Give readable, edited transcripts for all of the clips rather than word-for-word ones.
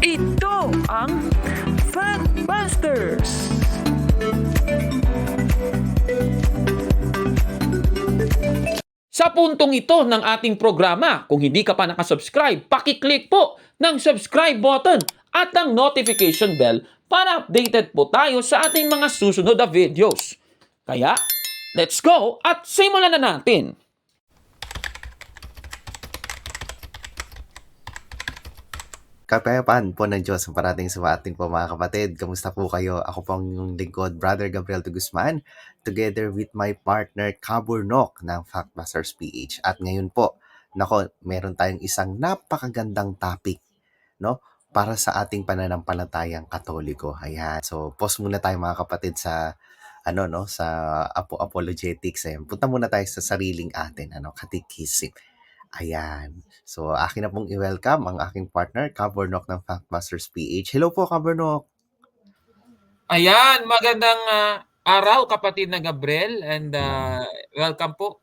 Ito ang Factbusters! Sa puntong ito ng ating programa, kung hindi ka pa nakasubscribe, pakiclick po ng subscribe button at ang notification bell para updated po tayo sa ating mga susunod na videos. Kaya, let's go at simulan na natin! Kapayapaan po ng Diyos ang parating sa ating po mga kapatid. Kamusta po kayo? Ako po ang inyong lingkod, Brother Gabriel de Guzman, together with my partner, Kaburnok ng Factbusters PH. At ngayon po, meron tayong isang napakagandang topic, no? Para sa ating pananampalatayang Katoliko. Ayan. So, pause muna tayo mga kapatid sa sa apologetics. Ayan. Punta muna tayo sa sariling atin, catechism. Ayan. So, akin na pong i-welcome ang aking partner, Kaburnok ng Factbusters PH. Hello po, Kaburnok. Ayan, magandang araw kapatid na Gabriel and welcome po.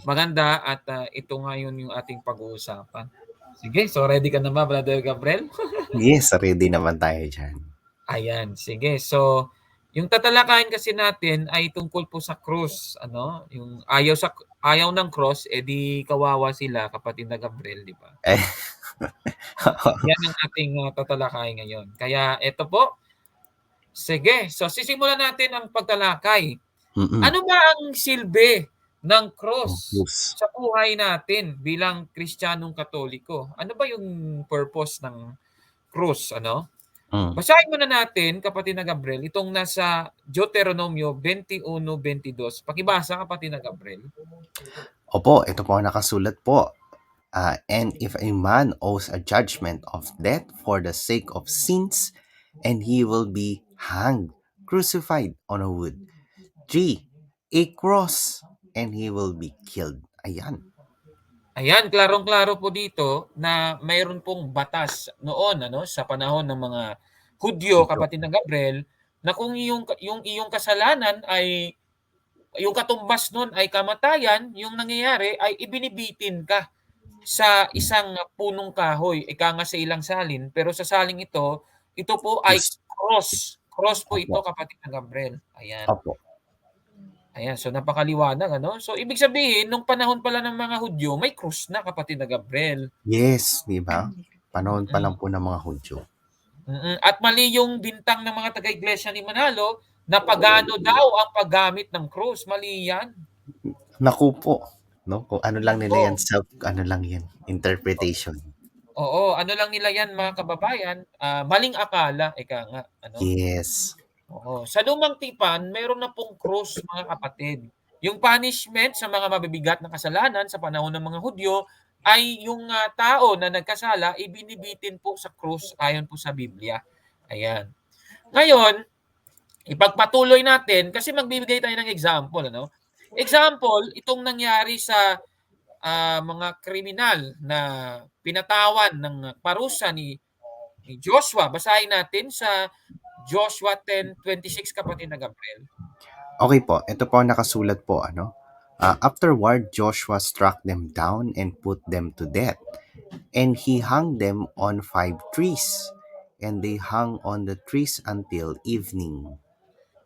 Maganda at ito ngayon yung ating pag-uusapan. Sige, so ready ka na ba, Brother Gabriel? Yes, ready naman tayo dyan. Ayan, sige. So, yung tatalakayin kasi natin ay tungkol po sa cross, Yung ayaw ng cross, edi kawawa sila kapatid na Gabriel, di ba? Eh. Yan ang ating tatalakayin ngayon. Kaya ito po. Sige, so sisimulan natin ang pagtalakay. Mm-mm. Ano ba ang silbi ng cross Yes. sa buhay natin bilang Kristiyanong Katoliko? Ano ba yung purpose ng cross, Basahin muna natin, kapatid na Gabriel, itong nasa Deuteronomio 21:22. Pakibasa, kapatid na Gabriel. Opo, ito po ang nakasulat po. And if a man owes a judgment of death for the sake of sins, and he will be hanged, crucified on a wood. 3. A cross, and he will be killed. Ayan. Ayan, klarong-klaro po dito na mayroon pong batas noon sa panahon ng mga Hudyo, kapatid na Gabriel, na kung yung iyong kasalanan ay yung katumbas noon ay kamatayan, yung nangyayari ay ibinibitin ka sa isang punong kahoy, ika nga sa ilang salin, pero sa saling ito po ay cross. Cross po ito, kapatid na Gabriel. Ayan. Opo. Ayan, so napakaliwanag, So, ibig sabihin, nung panahon pala ng mga Hudyo, may krus na, kapatid na Gabriel. Yes, di ba? Panahon pa lang po ng mga Hudyo. At mali yung bintang ng mga taga-iglesia ni Manalo na pagano daw ang paggamit ng krus. Mali yan. Naku po. No? Kung ano lang nila yan, interpretation. Oo, ano lang nila yan, mga kababayan, maling akala, ika nga. Yes. Oo. Sa lumang tipan, mayroon na pong krus, mga kapatid. Yung punishment sa mga mabibigat na kasalanan sa panahon ng mga Hudyo ay yung tao na nagkasala ibinibitin po sa krus ayon po sa Biblia. Ayan. Ngayon, ipagpatuloy natin kasi magbibigay tayo ng example, Example, itong nangyari sa mga kriminal na pinatawan ng parusa ni Joshua. Basahin natin sa Joshua 10:26, kapatid na Gabriel. Okay po, ito po ang nakasulat po, afterward, Joshua struck them down and put them to death, and he hung them on 5 trees, and they hung on the trees until evening.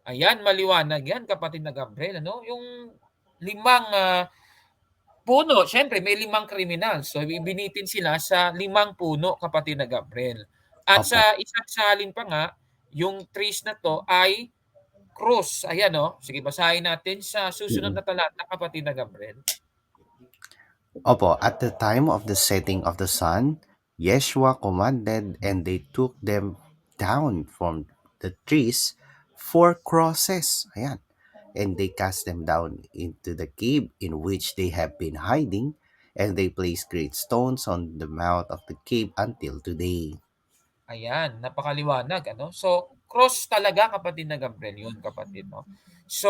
Ayan, maliwanag yan, kapatid na Gabriel, Yung 5 puno, syempre may 5 kriminal. So, ibinitin sila sa 5 puno, kapatid na Gabriel. At Opo. sa isang salin pa nga, yung trees na to ay cross. Ayan, Sige, basahin natin sa susunod na talata, kapatid na Gabriel. Opo, at the time of the setting of the sun, Yeshua commanded, and they took them down from the trees 4 crosses. Ayan. And they cast them down into the cave in which they have been hiding, and they placed great stones on the mouth of the cave until today. Ayan, napakaliwanag, So, cross talaga, kapatid na Gabriel, yun, kapatid, So,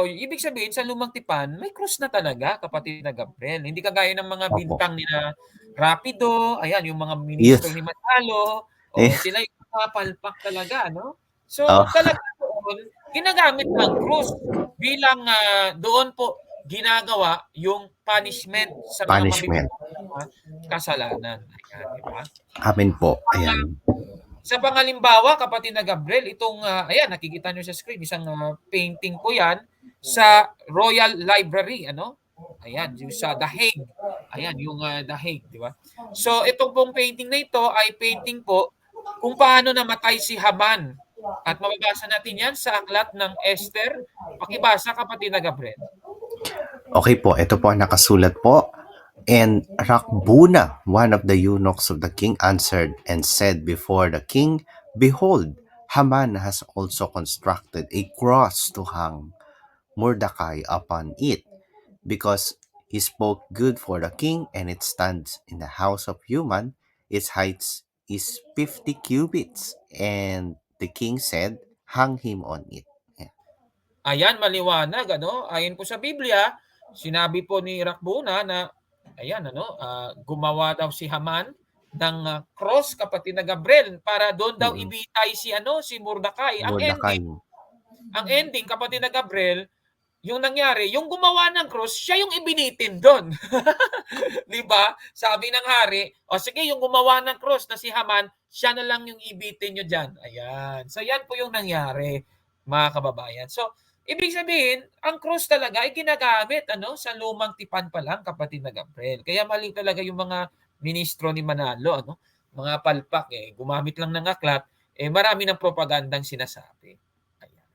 ibig sabihin, sa lumang tipan, may cross na talaga, kapatid na Gabriel. Hindi kagaya ng mga Opo. bintang nila Rapido, ayan, yung mga ministro ni Manalo, sila yung papalpak talaga, So, talaga doon, ginagamit ang cross bilang doon po ginagawa yung punishment sa mga mabibigat na kasalanan. Ayan, di ba? Amin po. Ayan. Sa pangalimbawa, kapatid na Gabriel, itong, ayan, nakikita nyo sa screen, isang painting po yan sa Royal Library, ano? Ayan, yung sa The Hague. Ayan, yung The Hague, di ba? So, itong pong painting na ito ay painting po kung paano namatay si Haman. At mababasa natin yan sa aklat ng Esther. Pakibasa, kapatid na Gabriel. Okay po, ito po ang nakasulat po. And Rakbuna, one of the eunuchs of the king, answered and said before the king, Behold, Haman has also constructed a cross to hang Mordecai upon it, because he spoke good for the king, and it stands in the house of Human. Its height is 50 cubits. And the king said, Hang him on it. Yeah. Ayan, maliwanag, ano? Ayon po sa Biblia, sinabi po ni Rakbuna na, ayan, ano, gumawa daw si Haman ng cross, kapatid na Gabriel, para doon daw ibitay si, ano, si Mordecai. Mordecai. Ang ending, kapatid na Gabriel, yung nangyari, yung gumawa ng cross, siya yung ibinitin doon. Di ba? Sabi ng hari, o sige, yung gumawa ng cross na si Haman, siya na lang yung ibitin nyo dyan. Ayan. So, yan po yung nangyari, mga kababayan. So, ibig sabihin, ang cross talaga ay ginagamit sa lumang tipan pa lang, kapatid na Gabriel. Kaya mali talaga yung mga ministro ni Manalo, mga palpak, gumamit lang ng aklat, marami ng propagandang sinasabi. Ayan.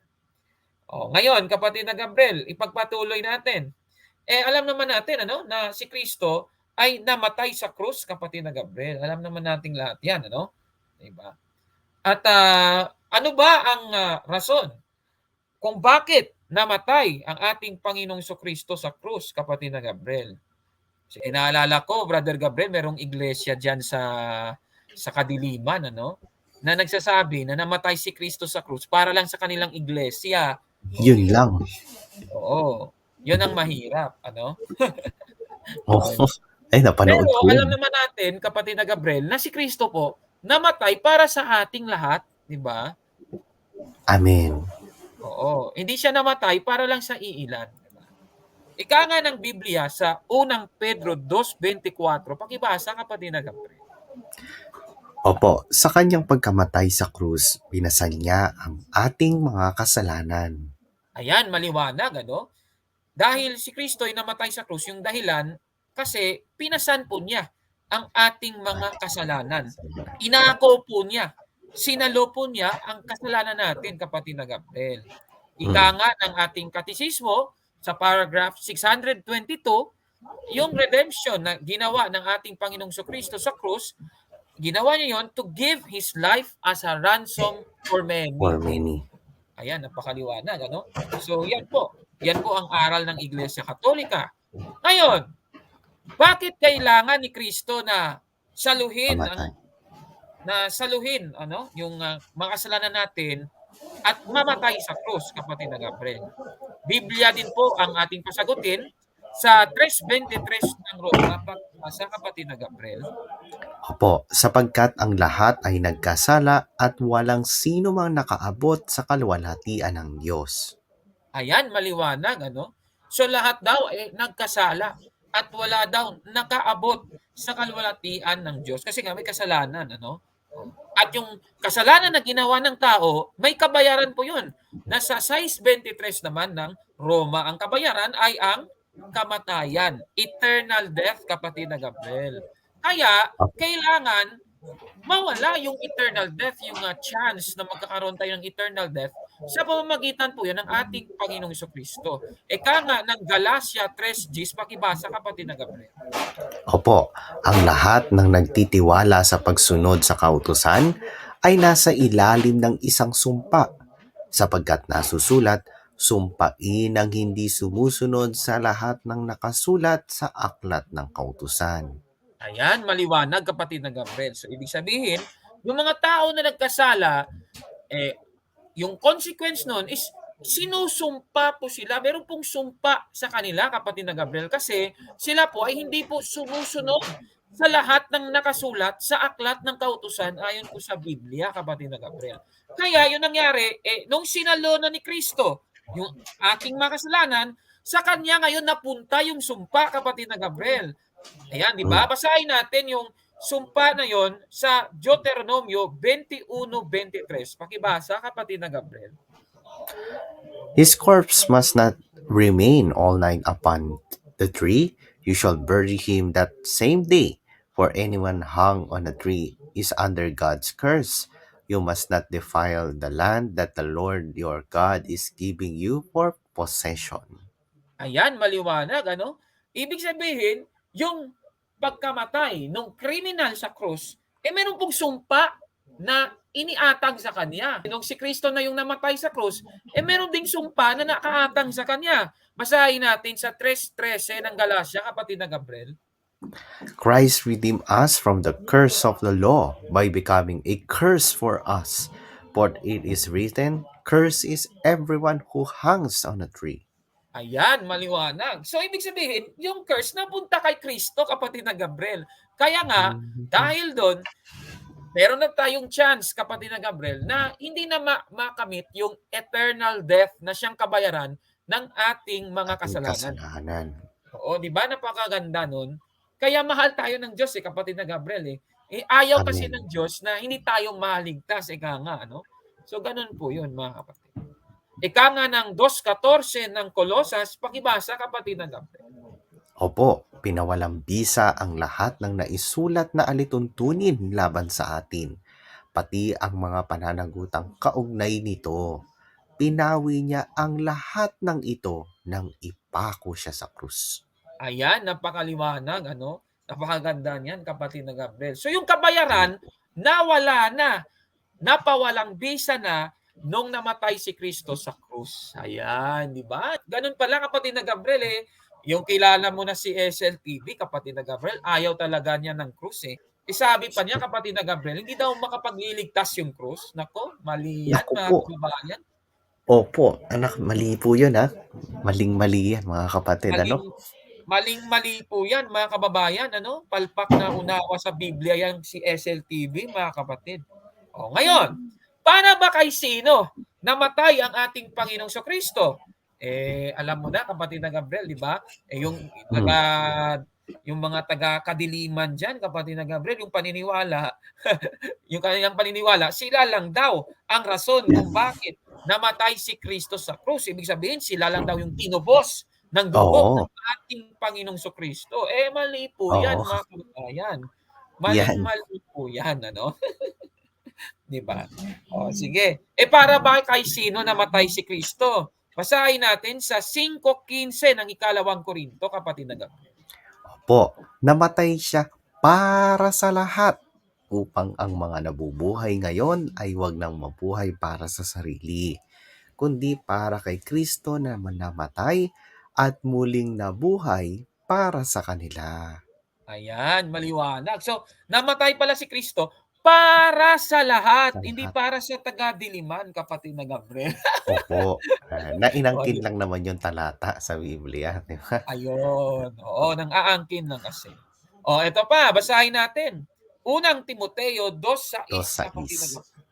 Ngayon, kapatid na Gabriel, ipagpatuloy natin. Alam naman natin na si Kristo ay namatay sa krus, kapatid na Gabriel. Alam naman nating lahat 'yan, diba? At ano ba ang rason kung bakit namatay ang ating Panginoong Kristo sa krus, kapatid na Gabriel? Kasi inaalala ko, Brother Gabriel, merong iglesia diyan sa kadiliman, na nagsasabi na namatay si Kristo sa krus para lang sa kanilang iglesia. Yun lang. Oo. Yun ang mahirap, Ay, napanood Pero ko yun. alam naman natin, kapatid na Gabriel, na si Kristo po namatay para sa ating lahat, di ba? Amen. Oo. Hindi siya namatay para lang sa iilan. Diba? Ika nga ng Biblia sa unang Pedro 2:24, pakibasa, kapatid na Gabriel. Opo, sa kanyang pagkamatay sa krus, pinasal niya ang ating mga kasalanan. Ayan, maliwanag, Dahil si Kristo ay namatay sa krus, yung dahilan, kasi pinasan po niya ang ating mga kasalanan. Inako po niya, sinalo po niya ang kasalanan natin, kapatid na Gabriel. Ika nga ng ating katisismo, sa paragraph 622, yung redemption na ginawa ng ating Panginoong Kristo sa krus, ginawa niya yon to give His life as a ransom for many. For many. Ayan, napakaliwanag, So, yan po. Yan po ang aral ng Iglesia Katolika. Ngayon, bakit kailangan ni Kristo na saluhin yung mga kasalanan natin at mamatay sa krus, kapatid na Gabriel? Biblia din po ang ating pasagutin sa 3:23 ng Roma, sa kapatid na Gabriel. Opo, sapagkat ang lahat ay nagkasala at walang sino mang nakaabot sa kaluwalhatian ng Diyos. Ayan, maliwanag, So lahat daw nagkasala at wala daw nakaabot sa kaluwalhatian ng Diyos kasi nga may kasalanan, At yung kasalanan na ginawa ng tao, may kabayaran po 'yun. Nasa 6:23 naman ng Roma, ang kabayaran ay ang kamatayan, eternal death, kapatid na Gabriel. Kaya kailangan mawala yung eternal death, yung chance na magkakaroon tayo ng eternal death sa pamamagitan po yan ng ating Panginoong Kristo. Eka nga ng Galatia 3:10, pakibasa, kapatid na Gabriel. Opo, ang lahat ng nagtitiwala sa pagsunod sa kautusan ay nasa ilalim ng isang sumpa, sapagkat nasusulat, sumpain ang hindi sumusunod sa lahat ng nakasulat sa aklat ng kautusan. Ayan, maliwanag, kapatid na Gabriel. So, ibig sabihin, yung mga tao na nagkasala, yung consequence nun is sinusumpa po sila. Meron pong sumpa sa kanila, kapatid na Gabriel, kasi sila po ay hindi po sumusunod sa lahat ng nakasulat sa aklat ng kautusan ayon po sa Biblia, kapatid na Gabriel. Kaya yung nangyari, nung sinalo na ni Kristo yung aking mga kasalanan, sa kanya ngayon napunta yung sumpa, kapatid na Gabriel. Ayan, di ba? Basahin natin yung sumpa na yon sa Deuteronomio 21:23. Pakibasa, kapatid na Gabriel. His corpse must not remain all night upon the tree. You shall bury him that same day, for anyone hung on a tree is under God's curse. You must not defile the land that the Lord your God is giving you for possession. Ayan, maliwanag, ano? Ibig sabihin, yung pagkamatay nung kriminal sa krus, meron pong sumpa na iniatang sa kanya. Nung si Kristo na yung namatay sa krus, meron ding sumpa na nakaatang sa kanya. Basahin natin sa 3:13 ng Galacia, kapatid na Gabriel. Christ redeemed us from the curse of the law by becoming a curse for us. For it is written, "Curse is everyone who hangs on a tree." Ayan, maliwanag. So, ibig sabihin, yung curse napunta kay Kristo, kapatid na Gabriel. Kaya nga, Mhm. dahil doon, meron na tayong chance, kapatid na Gabriel, na hindi na makamit yung eternal death na siyang kabayaran ng ating mga Ating kasalanan. kasalanan. Oo, 'di ba napakaganda nun? Kaya mahal tayo ng Diyos, kapatid na Gabriel, eh. Ayaw kasi ng Amen. Diyos na hindi tayo maligtas, ika nga, ano? So, ganun po yun, mga kapatid. Ika nga ng 2:14 ng Kolosas, pakibasa, kapatid na Gabriel. Opo, pinawalang bisa ang lahat ng naisulat na alituntunin laban sa atin, pati ang mga pananagutang kaugnay nito. Pinawi niya ang lahat ng ito nang ipako siya sa krus. Ayan, napakaliwanag, ano? Napakaganda niyan, kapatid na Gabriel. So, yung kabayaran, nawala na, napawalang bisa na nung namatay si Kristo sa krus. Ayan, di ba? Ganun pala, kapatid na Gabriel, eh. Yung kilala mo na si SLTV, kapatid na Gabriel, ayaw talaga niya ng krus, eh. Sabi pa niya, kapatid na Gabriel, hindi daw makapagliligtas yung krus. Nako, mali yan, Naku mga po, kababayan. opo, anak, mali po yun ha. Maling-mali yan mga kapatid, ano? Maling Maling-mali po yan, mga kababayan, ano? Palpak na unawa sa Biblia yan si SLTV, mga kapatid. Ngayon, para ba kay sino namatay ang ating Panginoong Kristo? Alam mo na, kapatid na Gabriel, di ba? Mm. Yung mga taga-kadiliman diyan, kapatid na Gabriel, yung paniniwala, yung kanilang paniniwala, sila lang daw ang rason kung bakit namatay si Kristo sa krus. Ibig sabihin, sila lang daw yung tinubos ng dugo ng Oo, ating Panginoong Kristo. Mali po oo, yan, mga kababayan. yan. Maling-mali po yan, ano? 'Di ba? Sige. Para ba kay sino namatay si Kristo? Basahin natin sa 5:15 ng ikalawang Korinto, kapatid na Gabriel. Po, namatay siya para sa lahat upang ang mga nabubuhay ngayon ay wag nang mabuhay para sa sarili, kundi para kay Kristo na namatay at muling nabuhay para sa kanila. Ayan, maliwanag. So, namatay pala si Kristo para sa lahat, Sa hindi lahat. para sa taga-diliman, kapatid na Gabriel. Opo, O, nainangkin di lang naman yung talata sa Biblia, di ba? ayun, oo, nang-aangkin lang kasi. Eto pa, basahin natin. Unang Timoteo 2:6, Dos kapatid na sais. Gabriel.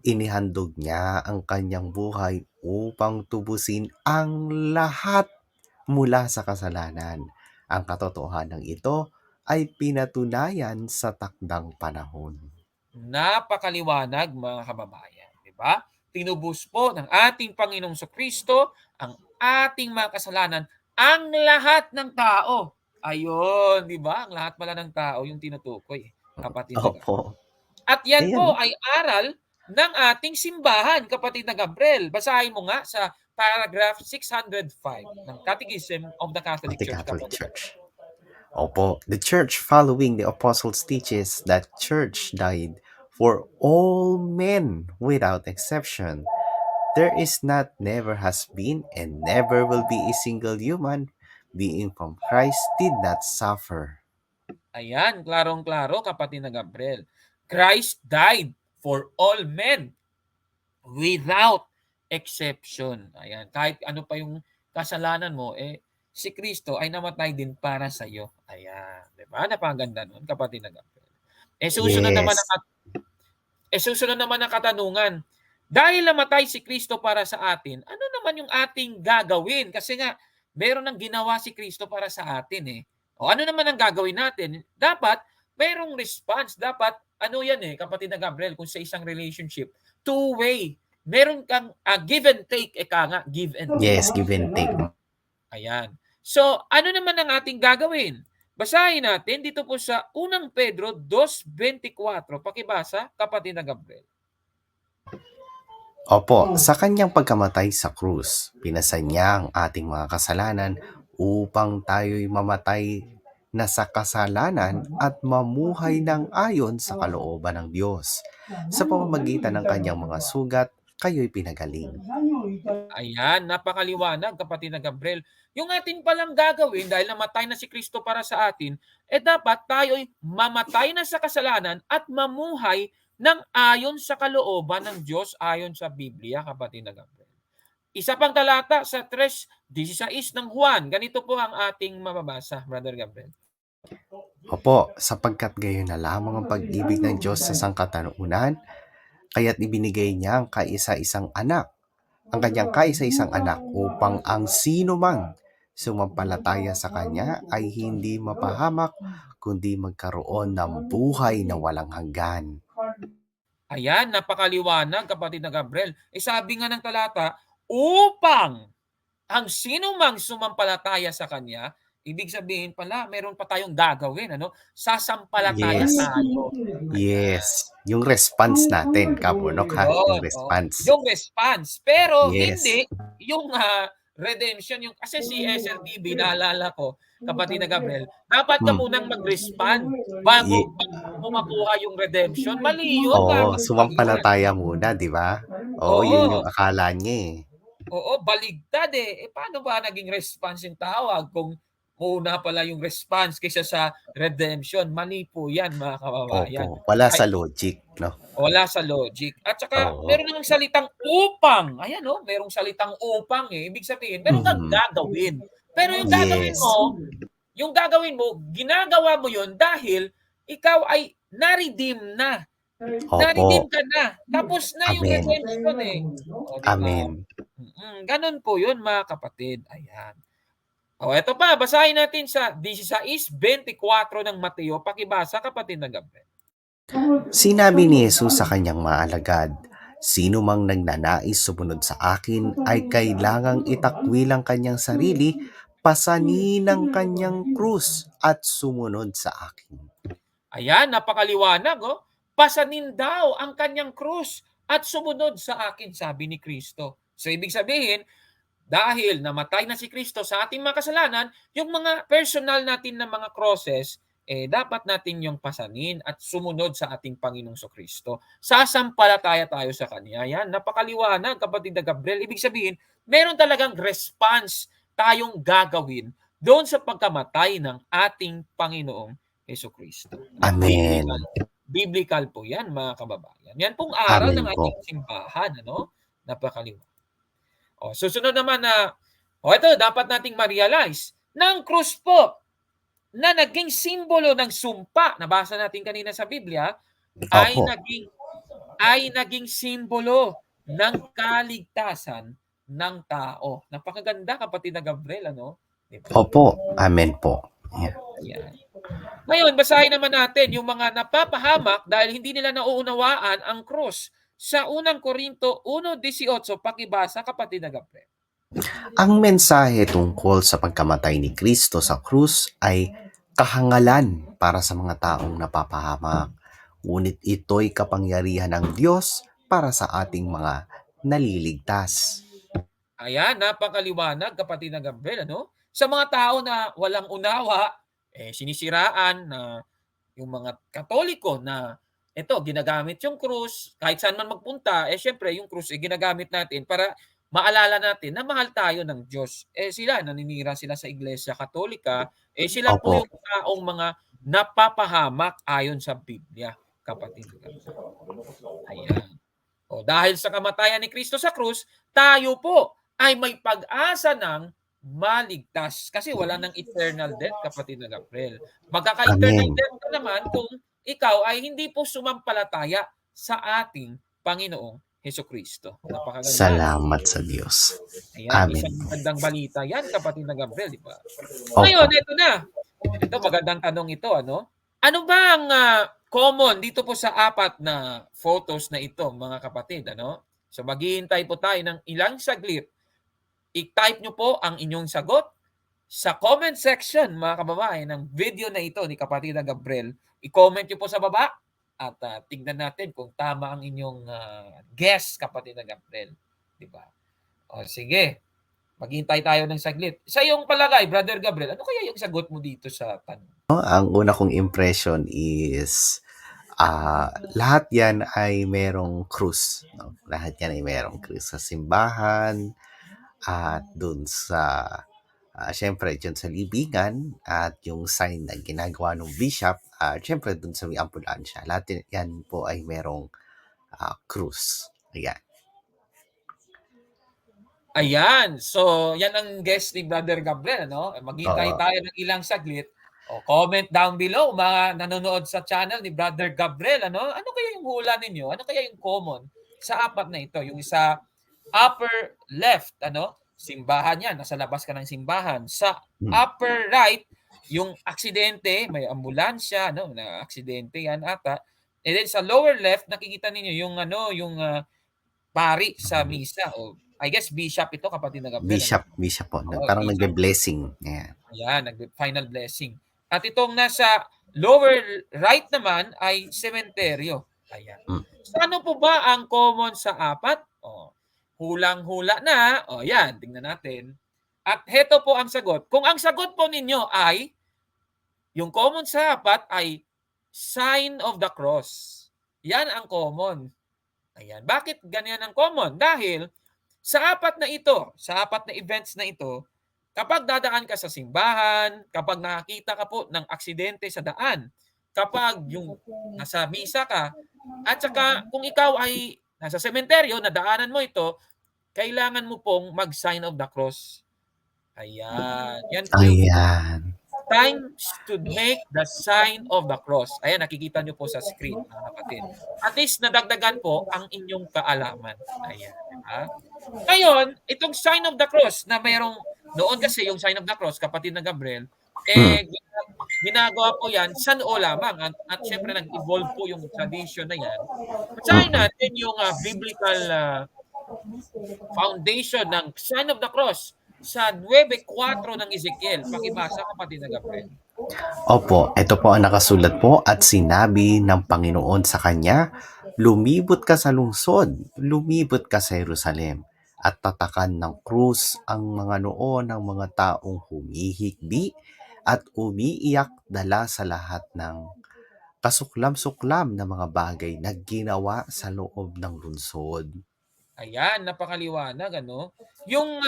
Inihandog niya ang kanyang buhay upang tubusin ang lahat mula sa kasalanan. Ang katotohanan ito ay pinatunayan sa takdang panahon. Napakaliwanag, mga kababayan, 'di ba? Tinubos po ng ating Panginoong Kristo ang ating mga kasalanan, ang lahat ng tao. Ayun, 'di ba? Ang lahat pala ng tao yung tinutukoy, kapatid na Opo. Gabriel. At yan Ayan, po no? ay aral ng ating simbahan, kapatid na Gabriel. Basahin mo nga sa paragraph 605 ng Catechism of the Of Catholic the Church, Catholic kapatid na Church. Opo, the Church following the Apostles teaches that Church died for all men without exception. There is not, never has been, and never will be a single human being from Christ did not suffer. Ayan, klarong-klaro, kapatid na Gabriel. Christ died for all men without exception. Ayan, kahit ano pa yung kasalanan mo, si Kristo ay namatay din para sa iyo. Ayan, 'di ba? Napakaganda nun, kapatid na Gabriel. Susunod naman Yes. susunod naman ang katanungan. Dahil namatay si Kristo para sa atin, ano naman yung ating gagawin? Kasi nga, meron ng ginawa si Kristo para sa atin, eh. Ano naman ang gagawin natin? Dapat Mayroong response. Dapat, ano yan kapatid na Gabriel, kung sa isang relationship, two-way. Meron kang give and take, nga, give and take. Yes, give and take. Ayan. So, ano naman ang ating gagawin? Basahin natin dito po sa 1 Pedro 2:24. Pakibasa, kapatid na Gabriel. Opo, sa kanyang pagkamatay sa krus, pinasan niya ang ating mga kasalanan upang tayo'y mamatay na sa kasalanan at mamuhay ng ayon sa kalooban ng Diyos. Sa pamamagitan ng kanyang mga sugat, kayo'y pinagaling. Ayan, napakaliwanag, kapatid na Gabriel. Yung atin palang gagawin, dahil namatay na si Kristo para sa atin, dapat tayo'y mamatay na sa kasalanan at mamuhay ng ayon sa kalooban ng Diyos, ayon sa Biblia, kapatid na Gabriel. Isa pang talata sa 3:16 ng Juan. Ganito po ang ating mababasa, Brother Gabriel. Opo, sapagkat gayon na lamang ang pag-ibig ng Diyos sa sangkataunan, kaya't ibinigay niya ang kanyang kaisa-isang anak upang ang sino mang sumampalataya sa kanya ay hindi mapahamak kundi magkaroon ng buhay na walang hanggan. Ayan, napakaliwanag, kapatid na Gabriel. Sabi nga ng talata, upang ang sino mang sumampalataya sa kanya, ibig sabihin pala, meron pa tayong gagawin, sasampalataya Yes. tayo. Yes. Yung response natin, Kabunok ha? Yung response. Yung response. Pero Yes. hindi yung redemption. Kasi si SLTB, naalala ko, kapatid na Gabriel, dapat ka munang mag-respond bago mo makuha yung redemption. Mali yun. Oo, sumampalataya muna, di ba? Oo, yun yung akala niya Oo, baligtad paano ba naging response yung tawag kung una pala yung response kaysa sa redemption? Mali po yan, mga kababayan. Opo, wala sa logic, no? Wala sa logic. At saka, Oo. meron ng salitang upang. Ayan, merong salitang upang Ibig sabihin, meron kang gagawin. Pero yung gagawin mo, ginagawa mo yun dahil ikaw ay na-redeem na. Opo. Na-redeem ka na. Tapos na yung Amen. redemption diba? Amen. Ganun po yun, mga kapatid. Ayan. Ito pa, basahin natin sa 16:24 ng Mateo. Pakibasa, kapatid na Gabriel. Sinabi ni Jesus sa kanyang mga alagad, sino mang nagnanais sumunod sa akin ay kailangang itakwil ang kanyang sarili, pasanin ang kanyang krus at sumunod sa akin. Ayan, napakaliwanag. Pasanin daw ang kanyang krus at sumunod sa akin, sabi ni Kristo. So, ibig sabihin, dahil namatay na si Kristo sa ating mga kasalanan, yung mga personal natin na mga crosses, dapat natin yung pasanin at sumunod sa ating Panginoong Kristo. Sasampalataya tayo sa Kanya. Yan, napakaliwanag, kapatid na Gabriel. Ibig sabihin, meron talagang response tayong gagawin doon sa pagkamatay ng ating Panginoong Kristo. Amen. Biblical po yan, mga kababayan. Yan pong aral Amen ng po. ating simbahan. Napakaliwanag. Susunod naman ito dapat nating ma-realize na ang krus po na naging simbolo ng sumpa, nabasa natin kanina sa Biblia, ay naging simbolo ng kaligtasan ng tao. Napakaganda, kapatid na Gabriel, Diba? Opo, amen po. Yeah. Ayan. Ngayon, basahin naman natin yung mga napapahamak dahil hindi nila nauunawaan ang krus. Sa 1 Corinto 1:18, pakibasa, kapatid na Gabriel. Ang mensahe tungkol sa pagkamatay ni Kristo sa krus ay kahangalan para sa mga taong napapahamak. Ngunit ito'y kapangyarihan ng Diyos para sa ating mga naliligtas. Ayan, napakaliwanag, kapatid na Gabriel, Sa mga tao na walang unawa, sinisiraan na yung mga Katoliko na ginagamit yung krus, kahit saan man magpunta, syempre yung krus ginagamit natin para maalala natin na mahal tayo ng Diyos. Sila, naninira sila sa Iglesia Katolika, sila po yung taong mga napapahamak ayon sa Biblia, kapatid. Ayan. Dahil sa kamatayan ni Kristo sa krus, tayo po ay may pag-asa ng maligtas. Kasi wala nang eternal death, kapatid na Gabriel. Magkaka-eternal death ka naman kung ikaw ay hindi po sumampalataya sa ating Panginoong Hesukristo. Napakaganda. Salamat sa Diyos. Ayan, isang magandang balita yan, kapatid na Gabriel, di ba? Ngayon, ito na. Ito, magandang tanong ito, Ano ba ang, common dito po sa apat na photos na ito mga kapatid ano? So maghihintay po tayo ng ilang saglit. I-type niyo po ang inyong sagot sa comment section mga kababayan ng video na ito ni kapatid na Gabriel. I-comment niyo po sa baba at, tignan natin kung tama ang inyong, guess kapatid na Gabriel, 'di ba? O sige, maghintay tayo ng saglit. Sa iyong palagay Brother Gabriel, ano kaya yung sagot mo dito sa tanong? Ang una kong impression is lahat yan ay merong krus. No? Lahat yan ay merong krus sa simbahan at dun sa, syempre, dun sa libingan at yung sign na ginagawa ng bishop at syempre dun sa may ambulansya. Lahat yan po ay merong krus. Ayan. Ayan, so yan ang guest ni Brother Gabriel ano, maghintay Oo. tayo ng ilang saglit. O comment down below mga nanonood sa channel ni Brother Gabriel ano, ano kaya yung hula ninyo? Ano kaya yung common sa apat na ito? Yung sa upper left ano, simbahan yan, nasa labas ka ng simbahan. Sa Hmm. upper right, yung aksidente, may ambulansya no, na aksidente yan ata. And then sa lower left nakikita ninyo yung ano, yung, pari sa misa o I guess bishop ito kapatid na Gabriel ano? Bishop po. Oo, Parang bishop. nagbe-blessing. Ayan. Ayan, final blessing. At itong nasa lower right naman ay sementeryo. Ayan. Mm. So ano po ba ang common sa apat? Oh, hulang-hula na. Oh, yan, tingnan natin. At heto po ang sagot. Kung ang sagot po ninyo ay yung common sa apat ay sign of the cross. Yan ang common. Ayan. Bakit ganyan ang common? Dahil sa apat na ito, sa apat na events na ito, kapag dadaan ka sa simbahan, kapag nakakita ka po ng aksidente sa daan, kapag yung nasa misa ka, at saka kung ikaw ay nasa sementeryo, nadaanan mo ito, kailangan mo pong mag-sign of the cross. Ayan. Yan po yung Ayan. times to make the sign of the cross. Ayan, nakikita nyo po sa screen, mga kapatid. At least nadagdagan po ang inyong kaalaman. Ayan, di ba? Ngayon, itong sign of the cross na mayroong, noon kasi yung sign of the cross, kapatid na Gabriel, Mm. ginagawa po yan sa noo lamang. At syempre, nag-evolve po yung tradition na yan. Basahin Mm. natin yung biblical foundation ng sign of the cross sa 9:4 ng Ezekiel. Pakibasa kapatid na Gabriel. Opo, ito po ang nakasulat po at sinabi ng Panginoon sa kanya, lumibot ka sa lungsod, lumibot ka sa Jerusalem, at tatakan ng krus ang mga noo ng mga taong humihikbi at umiiyak dala sa lahat ng kasuklam-suklam na mga bagay na ginawa sa loob ng lungsod. Ayan, napakaliwanag ano. Yung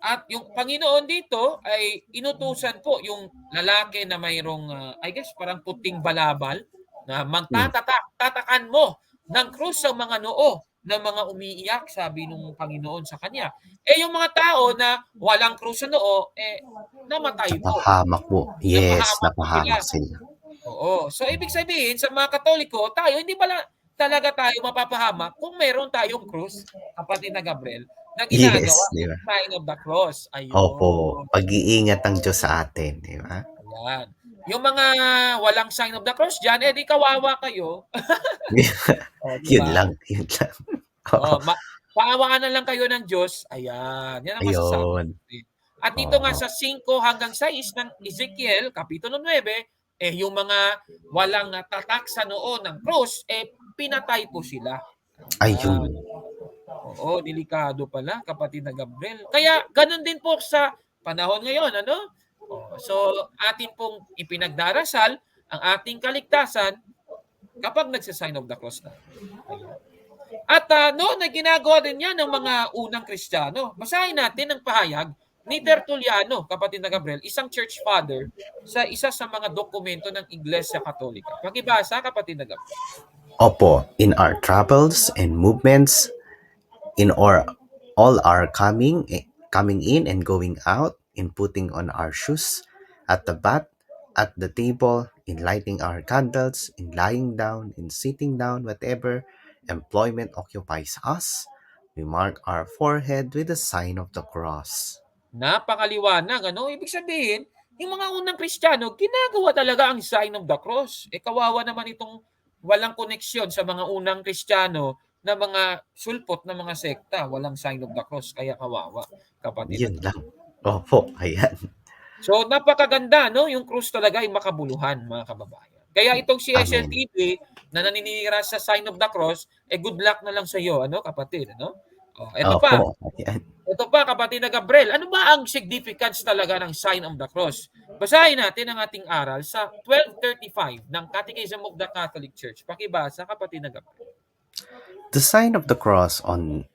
at yung Panginoon dito ay inutusan po yung lalaki na mayroong, I guess parang puting balabal na Mm. tatakan mo ng krus ang mga noo ng mga umiiyak, sabi nung Panginoon sa kanya. Eh, yung mga tao na walang krus sa noo, namatay po. Napahamak po. Yes, Napahamak po sila. napahamak sila. Oo. So, ibig sabihin sa mga Katoliko, tayo hindi pala talaga tayo mapapahamak kung meron tayong krus, kapatid na Gabriel, na Yes, ginagawa di ba? sign of the cross. Opo, Ayun, pag-iingat ng Diyos sa atin, di ba? ayan. Yung mga walang sign of the cross diyan, eh, di kawawa kayo. Oh, 'di Yun ba? lang, yun lang. Oo, Oo, paawaan na lang kayo ng Diyos, ayan. 'Yan ang masasabi ayun. natin. At dito nga Oo. sa 5 hanggang 6 ng Ezekiel kapitulo 9, yung mga walang tatak sa noo ng krus, pinatay po sila. Ayun. Ayan. Oo, delikado pala kapatid na Gabriel. Kaya gano'n din po sa panahon ngayon ano? Oh, so atin pong ipinagdarasal ang ating kaligtasan kapag nagsa-sign of the cross na. Ayan. At, noon ay ginagawa din 'yan ng mga unang Kristiyano. Basahin natin ang pahayag ni Tertuliano, kapatid na Gabriel, isang church father sa isa sa mga dokumento ng Iglesia Katolika. Pakibasa kapatid na Gabriel. Opo, in our travels and movements, in all our coming in and going out, in putting on our shoes, at the bath, at the table, in lighting our candles, in lying down, in sitting down, whatever employment occupies us, we mark our forehead with the sign of the cross. Napakaliwanag ano, ibig sabihin Yung mga unang Kristiyano, ginagawa talaga ang sign of the cross. Kawawa naman itong walang koneksyon sa mga unang Kristiyano na mga sulpot na mga sekta, walang sign of the cross, kaya kawawa, kapatid na Yun lang. kapatid. Opo, ayan. So, napakaganda 'no, yung krus talaga ay makabuluhan, mga kababayan. Kaya itong si Amen. SLTV na naninira sa sign of the cross, good luck na lang sa iyo ano, kapatid, ano? Oh, Opo, ayan. eto pa kapatid na Gabriel, ano ba ang significance talaga ng sign of the cross? Basahin natin ang ating aral sa 1235 ng Catechism of the Catholic Church. Pakibasa, kapatid na Gabriel. The sign of the cross on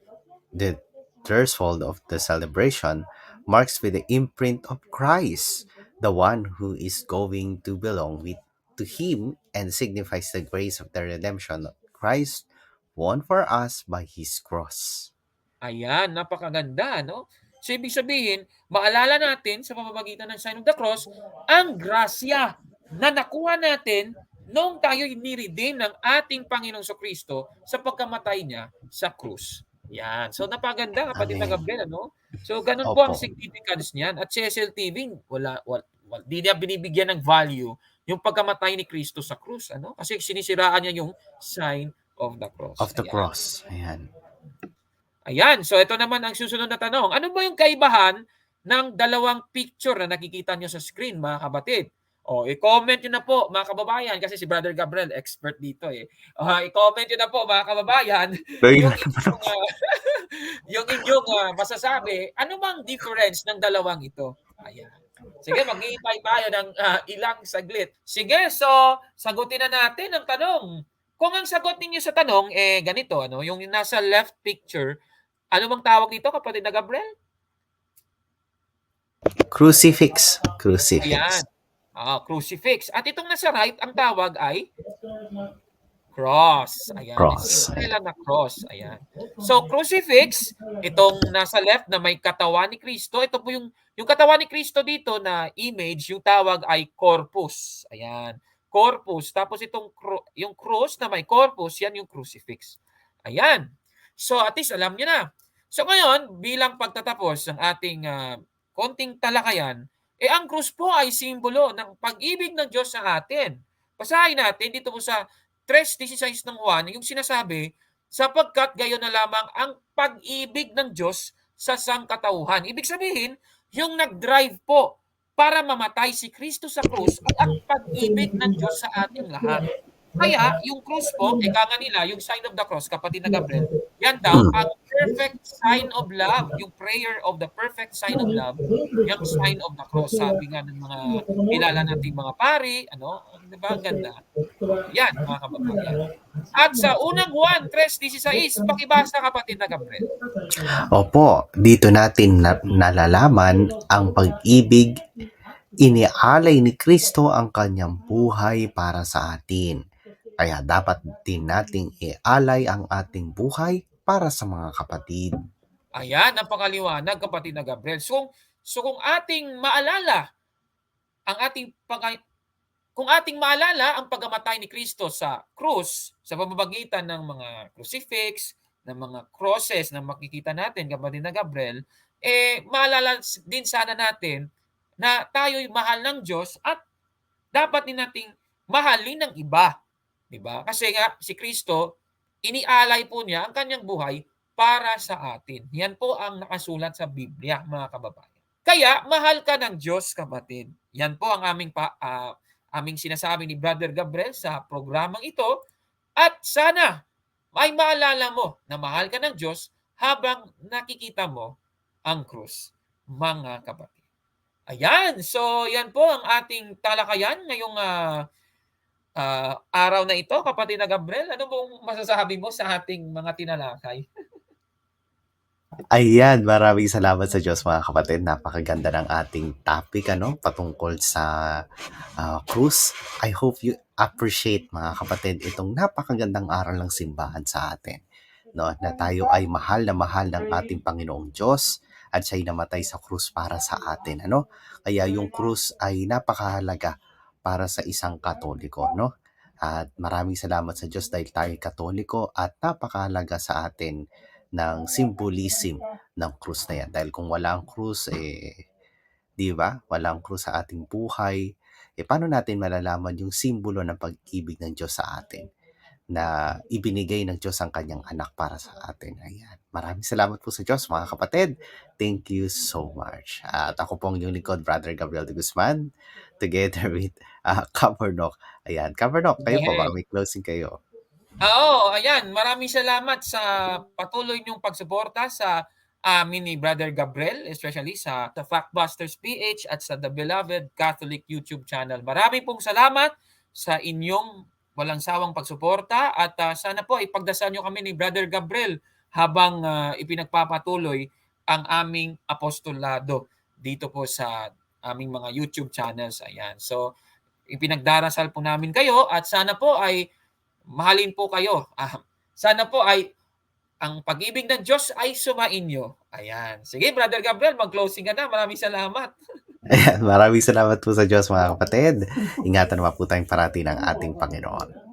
the threshold of the celebration marks with the imprint of Christ, the one who is going to belong with to him, and signifies the grace of the redemption of Christ won for us by his cross. Ayan, napakaganda, no? So, ibig sabihin, maalala natin sa pamamagitan ng sign of the cross, ang grasya na nakuha natin noong tayo ni-redeem ng ating Panginoong Kristo sa pagkamatay niya sa krus. Yan. So, napaganda, kapatid na Amen. Gabriel, ano? So, ganun po ang Opo. significance niyan. At si SLTV, di niya binibigyan ng value yung pagkamatay ni Kristo sa krus, ano? Kasi sinisiraan niya yung sign of the cross. Of the Ayan. cross. Ayan. Ayan, so ito naman ang susunod na tanong. Ano ba yung kaibahan ng dalawang picture na nakikita nyo sa screen, mga kabatid? O, i-comment nyo na po, mga kababayan, kasi si Brother Gabriel, expert dito eh. I-comment nyo na po, mga kababayan, Very yung na naman inyong, ako. yung inyong masasabi, ano bang difference ng dalawang ito? Ayan. Sige, mag-iipay tayo ng ilang saglit. Sige, so sagutin na natin ang tanong. Kung ang sagot ninyo sa tanong, ganito, ano, yung nasa left picture, ano bang tawag dito, kapatid na Gabriel? Crucifix. Ayan, Crucifix. crucifix. At itong nasa right, ang tawag ay cross. Ayan, Cross. simple lang na cross. Ayan. So, crucifix, itong nasa left na may katawan ni Kristo, ito po yung katawan ni Kristo dito na image, yung tawag ay corpus. Ayan, corpus. Tapos itong yung cross na may corpus, yan yung crucifix. Ayan. So, at least alam niyo na. So, ngayon, bilang pagtatapos ng ating konting talakayan, ang krus po ay simbolo ng pag-ibig ng Diyos sa atin. Basahin natin dito po sa 3:16 ng Juan, yung sinasabi, sapagkat gayon na lamang ang pag-ibig ng Diyos sa sangkatauhan. Ibig sabihin, yung nag-drive po para mamatay si Kristo sa krus ay ang pag-ibig ng Diyos sa ating lahat. Kaya yung krus po, ika nga nila, yung sign of the cross, kapatid na Gabriel, yan daw Mm. ang perfect sign of love, yung prayer of the perfect sign of love, yung sign of the cross. Sabi nga ng mga kilala nating mga pari, ano, di ba, ang ganda. Yan, mga kababayan. At sa unang Juan 3:16, pakibasa, kapatid na Gabriel. Opo, dito natin nalalaman ang pag-ibig. Inialay ni Kristo ang kanyang buhay para sa atin. Kaya dapat din nating ialay ang ating buhay para sa mga kapatid. Ayan, napakaliwanag, kapatid na Gabriel. So kung ating maalala ang ating kung ating maalala ang pagkamatay ni Kristo sa krus sa pamamagitan ng mga crucifix, ng mga crosses na makikita natin, kapatid na Gabriel, maalala din sana natin na tayo'y mahal ng Diyos at dapat din nating mahalin ng iba, 'di ba? Kasi nga si Kristo, inialay po niya ang kanyang buhay para sa atin. Yan po ang nakasulat sa Biblia, mga kababayan. Kaya mahal ka ng Diyos, kapatid. Yan po ang aming sinasabi ni Brother Gabriel sa programang ito, at sana may maalala mo na mahal ka ng Diyos habang nakikita mo ang krus, mga kapatid. Ayan, so yan po ang ating talakayan ngayong araw na ito, kapatid na Gabriel. Ano bang masasabi mo sa ating mga tinalakay? Ayan, maraming salamat sa Diyos mga kapatid. Napakaganda ng ating topic patungkol sa cruise. I hope you appreciate mga kapatid itong napakagandang aral ng simbahan sa atin. No, na tayo ay mahal na mahal ng ating Panginoong Diyos at siya'y namatay sa krus para sa atin. Kaya yung krus ay napakahalaga para sa isang Katoliko. At maraming salamat sa Diyos dahil tayo Katoliko at napakahalaga sa atin ng symbolism ng krus na yan. Dahil kung wala ang krus, 'di ba? Walang krus sa ating buhay. Paano natin malalaman yung simbolo ng pag-ibig ng Diyos sa atin na ibinigay ng Diyos ang kanyang anak para sa atin? Ayan. Maraming salamat po sa Diyos, mga kapatid. Thank you so much. At ako pong yung lingkod, Brother Gabriel de Guzman, together with Kapornok. Ayan, Kapornok, kayo po, baka Dahil may closing kayo. oo, ayan, maraming salamat sa patuloy niyong pagsuporta sa amin ni Brother Gabriel, especially sa The Factbusters PH at sa The Beloved Catholic YouTube channel. Marami pong salamat sa inyong walang sawang pagsuporta at sana po ipagdasal niyo kami ni Brother Gabriel habang ipinagpapatuloy ang aming apostolado dito po sa aming mga YouTube channels. Ayan. So, ipinagdarasal po namin kayo at sana po ay mahalin po kayo. Sana po ay ang pag-ibig ng Diyos ay sumainyo. Ayan. Sige, Brother Gabriel, mag-closing ka na. Maraming salamat. Ayan, maraming salamat po sa Diyos, mga kapatid. Ingatan naman po tayong parati ng ating Panginoon.